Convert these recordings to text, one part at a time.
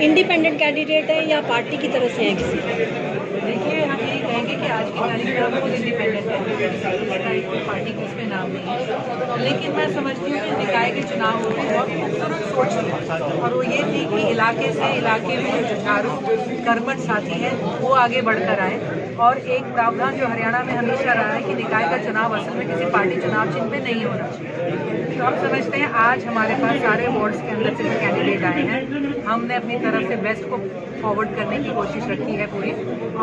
Independent candidate है या party की तरफ से है किसी? देखिए, हम यही कहेंगे कि आज की तारीख में हम खुद इंडिपेंडेंट हैं। इस तारीख में पार्टी की इसमें नाम नहीं है, लेकिन मैं समझती हूँ कि निकाय के चुनाव होते बहुत खूबसूरत सोच थी, और वो ये थी कि इलाके से इलाके में जो जुझारू कर्मठ साथी हैं वो आगे बढ़कर आए। और एक प्रावधान जो हरियाणा में हमेशा रहा है कि निकाय का चुनाव असल में किसी पार्टी चुनाव चिन्ह पे नहीं होना चाहिए। तो हम समझते हैं आज हमारे पास सारे वार्ड्स के अंदर से जो कैंडिडेट आए हैं, हमने अपनी तरफ से बेस्ट को फॉरवर्ड करने की कोशिश रखी है पूरी।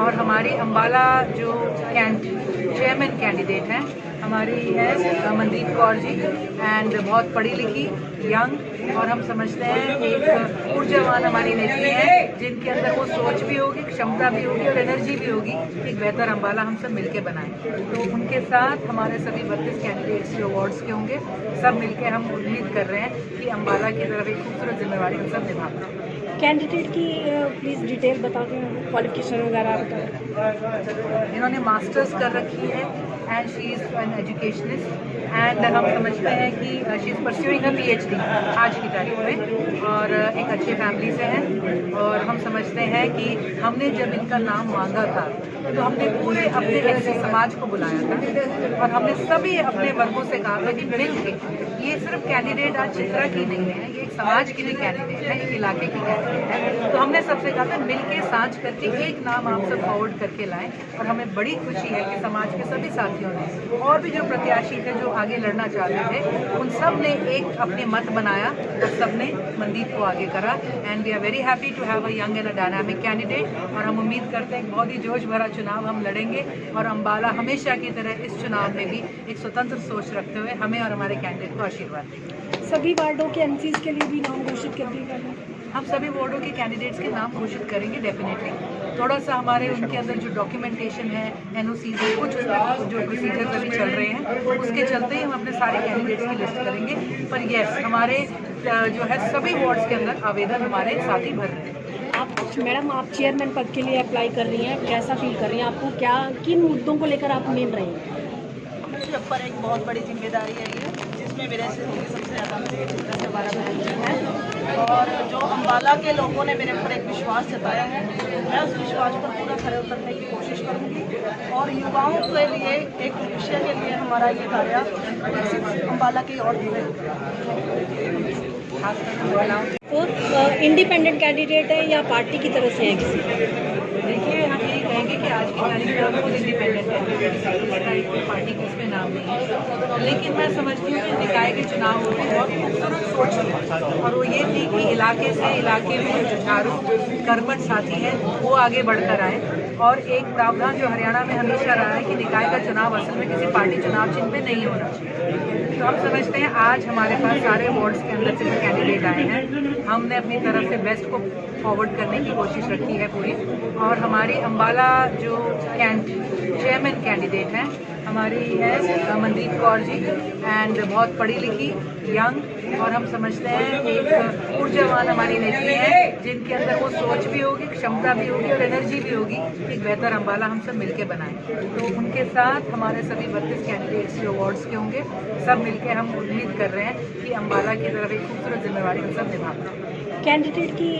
और हमारी अम्बाला जो चेयरमैन कैंडिडेट हैं हमारी है मनदीप कौर जी, एंड बहुत पढ़ी लिखी, यंग, और हम समझते हैं एक ऊर्जावान हमारी नेत्री है जिनके अंदर वो सोच भी होगी, क्षमता भी होगी और एनर्जी भी होगी कि एक बेहतर अम्बाला हम सब मिलके बनाएं। तो उनके साथ हमारे सभी 32 कैंडिडेट्स जो अवार्ड्स के होंगे, सब मिलके हम उम्मीद कर रहे हैं कि अम्बाला की तरफ एक खूबसूरत जिम्मेवारी हम सब निभा पाएं। कैंडिडेट की प्लीज़ डिटेल बता दें, क्वालिफिकेशन वगैरह बताएं। इन्होंने मास्टर्स कर रखी है and she is an educationist, and हम समझते हैं कि she is pursuing a PhD आज की तारीख में, और एक अच्छे फैमिली से हैं। और हम समझते हैं कि हमने जब इनका नाम मांगा था तो हमने पूरे अपने ऐसे समाज को बुलाया था, और हमने सभी अपने वर्गों से कहा था कि मिल के, ये सिर्फ कैंडिडेट आज चित्रा की नहीं है, ये एक समाज की भी कैंडिडेट है, एक इलाके की कैंडिडेट है। तो हमने सबसे कहा था मिल के साझ करके एक नाम आप सब फॉरवर्ड करके लाएं, और हमें बड़ी खुशी है कि समाज के सभी साथियों ने और भी जो प्रत्याशी थे जो आगे लड़ना चाहते थे उन सब ने एक अपने मत बनाया और सब ने मनदीप को आगे करा। And we are very happy to have a young and a dynamic candidate, और हम उम्मीद करते हैं बहुत ही जोश भरा चुनाव हम लड़ेंगे, और अम्बाला हमेशा की तरह इस चुनाव में भी एक स्वतंत्र सोच रखते हुए हमें और हमारे कैंडिडेट को आशीर्वाद देंगे। सभी वार्डों के MCs के लिए भी नाम घोषित कर दिए गए हैं। हम सभी वार्डों के कैंडिडेट्स के नाम घोषित करेंगे डेफिनेटली। थोड़ा सा हमारे उनके अंदर जो डॉक्यूमेंटेशन है, NOCs है, कुछ जो प्रोसीजर्स अभी चल रहे हैं उसके चलते ही हम अपने सारे कैंडिडेट्स की लिस्ट करेंगे। पर येस, हमारे जो है सभी वार्ड्स के अंदर आवेदन हमारे साथी भर रहे हैं। आप मैडम, आप चेयरमैन पद के लिए अप्लाई कर रही हैं, कैसा फील कर रही हैं? आपको क्या, किन मुद्दों को लेकर आप मिल रही हैं? मेरे ऊपर एक बहुत बड़ी जिम्मेदारी है ये, जिसमें मेरे से होगी सबसे ज़्यादा मेरे चित्रा से हमारा बहन है, और जो अम्बाला के लोगों ने मेरे ऊपर एक विश्वास जताया है, मैं उस विश्वास पर पूरा खरे उतरने की कोशिश करूँगी, और युवाओं के लिए एक भविष्य के लिए हमारा ये कार्य विकसित अम्बाला की ओर तो इंडिपेंडेंट कैंडिडेट है या पार्टी की तरफ से है किसी? देखिए, हम यही कहेंगे कि आज की तारीख में हम खुद इंडिपेंडेंट हैं। इस तारीख में पार्टी की इसमें नाम नहीं है, लेकिन मैं समझती हूँ कि निकाय के चुनाव होते बहुत खूबसूरत सोच थी, और वो ये थी कि इलाके से इलाके में जो जुझारू कर्मठ साथी हैं वो आगे बढ़कर आए। और एक प्रावधान जो हरियाणा में हमेशा रहा है कि निकाय का चुनाव असल में किसी पार्टी चुनाव चिन्ह पे नहीं होना चाहिए। तो हम समझते हैं आज हमारे पास सारे वार्ड्स के अंदर से जो कैंडिडेट आए हैं, हमने अपनी तरफ से बेस्ट को फॉरवर्ड करने की कोशिश रखी है पूरी। और हमारी अम्बाला जो चेयरमैन कैंडिडेट हैं हमारी है मनदीप कौर जी, एंड बहुत पढ़ी लिखी, यंग, और हम समझते हैं एक ऊर्जावान हमारी नेत्री है जिनके अंदर वो सोच भी होगी, क्षमता भी होगी और एनर्जी भी होगी कि एक बेहतर अम्बाला हम सब मिलके बनाएं। तो उनके साथ हमारे सभी 32 कैंडिडेट्स जो अवार्ड्स के होंगे, सब मिलके हम उम्मीद कर रहे हैं कि अम्बाला की तरफ एक खूबसूरत जिम्मेवारी हम सब निभा पाएं। कैंडिडेट की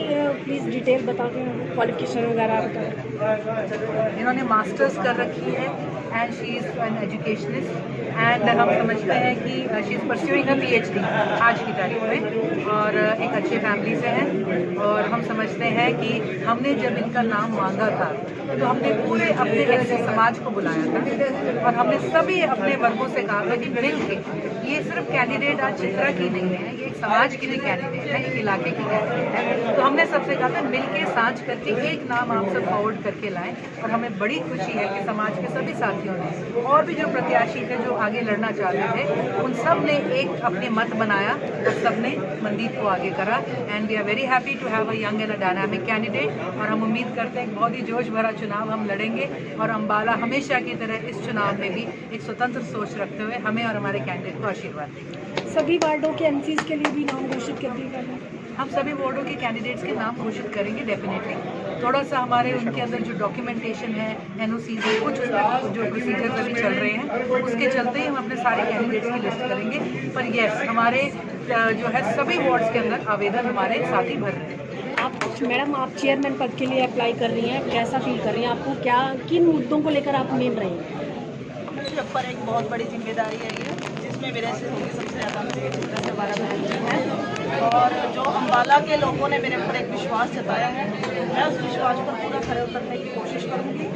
प्लीज़ डिटेल बता दें, क्वालिफिकेशन वगैरह बताएं। इन्होंने मास्टर्स कर रखी है and she is an educationist, and हम समझते हैं कि she is pursuing a PhD आज की तारीख में, और एक अच्छे फैमिली से हैं। और हम समझते हैं कि हमने जब इनका नाम मांगा था तो हमने पूरे अपने ऐसे समाज को बुलाया था, और हमने सभी अपने वर्गों से कहा था कि मिल के, ये सिर्फ कैंडिडेट आज चित्रा की नहीं है, ये एक समाज की भी कैंडिडेट है, एक इलाके की कैंडिडेट है। तो हमने सबसे कहा था मिल के साझ करके एक नाम आप सब फॉरवर्ड करके लाएं, और हमें बड़ी खुशी है कि समाज के सभी साथियों ने और भी जो प्रत्याशी थे जो आगे लड़ना चाहते थे उन सब ने एक अपने मत बनाया और सब ने मनदीप को आगे करा। And we are very happy to have a young and a dynamic candidate, और हम उम्मीद करते हैं बहुत ही जोश भरा चुनाव हम लड़ेंगे, और अम्बाला हमेशा की तरह इस चुनाव में भी एक स्वतंत्र सोच रखते हुए हमें और हमारे कैंडिडेट को आशीर्वाद देंगे। सभी वार्डों के MCs के लिए भी नाम घोषित कर दिए गए हैं। हम सभी वार्डों के कैंडिडेट्स के नाम घोषित करेंगे डेफिनेटली। थोड़ा सा हमारे उनके अंदर जो डॉक्यूमेंटेशन है, NOCs है, कुछ उसमें जो प्रोसीजर्स अभी चल रहे हैं उसके चलते ही हम अपने सारे कैंडिडेट्स की लिस्ट करेंगे। पर यस, हमारे जो है सभी वार्ड्स के अंदर आवेदन हमारे साथी भर रहे हैं। आप मैडम, आप चेयरमैन पद के लिए अप्लाई कर रही हैं, कैसा फील कर रही हैं? आपको क्या, किन मुद्दों को लेकर आप मिल रही हैं? मेरे ऊपर एक बहुत बड़ी जिम्मेदारी है ये, जिसमें मेरे से होगी सबसे ज़्यादा मुझे चिंता से हमारा बहन जी है। और जो अम्बाला के लोगों ने मेरे ऊपर एक विश्वास जताया है, मैं उस विश्वास पर पूरा खरे उतरने की कोशिश करूँगी।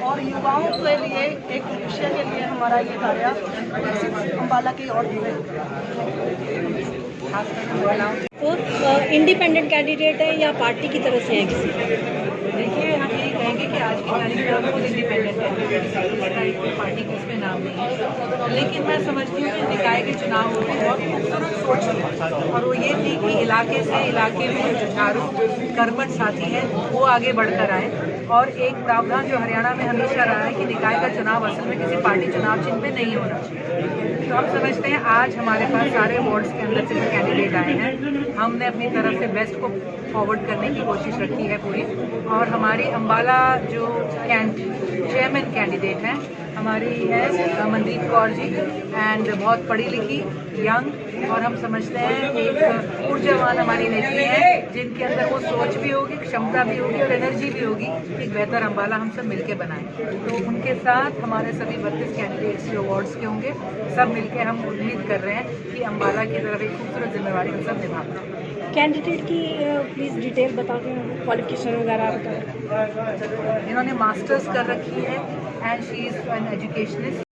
और युवाओं के लिए एक भविष्य के लिए हमारा ये कार्य विकसित अम्बाला की ओर तो इंडिपेंडेंट कैंडिडेट है या पार्टी की तरफ से है किसी? देखिए, हम यही कहेंगे कि आज की तारीख में हम खुद इंडिपेंडेंट है, इस तारीख की पार्टी का इसमें नाम नहीं है। लेकिन मैं समझती हूँ कि निकाय के चुनाव होते बहुत खूबसूरत सोच थी, और वो ये थी कि इलाके से इलाके में जो जुझारू कर्मठ साथी हैं वो आगे बढ़कर आए। और एक प्रावधान जो हरियाणा में हमेशा रहा है कि निकाय का चुनाव असल में किसी पार्टी चुनाव चिन्ह में नहीं होना चाहिए। तो हम समझते हैं आज हमारे पास सारे वार्ड्स के अंदर से जो कैंडिडेट आए हैं, हमने अपनी तरफ से बेस्ट को फॉरवर्ड करने की कोशिश रखी है पूरी। और हमारी अम्बाला जो चेयरमैन कैंडिडेट हैं हमारी है मनदीप कौर जी, एंड बहुत पढ़ी लिखी, यंग, और हम समझते हैं एक ऊर्जावान हमारी नेत्री है जिनके अंदर वो सोच भी होगी, क्षमता भी होगी और एनर्जी भी होगी कि एक बेहतर अम्बाला हम सब मिलकर बनाएं। तो उनके साथ हमारे सभी 32 कैंडिडेट्स जो अवार्ड्स के होंगे, सब मिलकर हम उम्मीद कर रहे हैं कि अम्बाला की तरफ एक खूबसूरत जिम्मेवारी हम सब निभा पाएं। कैंडिडेट की प्लीज़ डिटेल बता दें, क्वालिफिकेशन वगैरह बता दें। इन्होंने मास्टर्स कर रखी है and she is an educationist.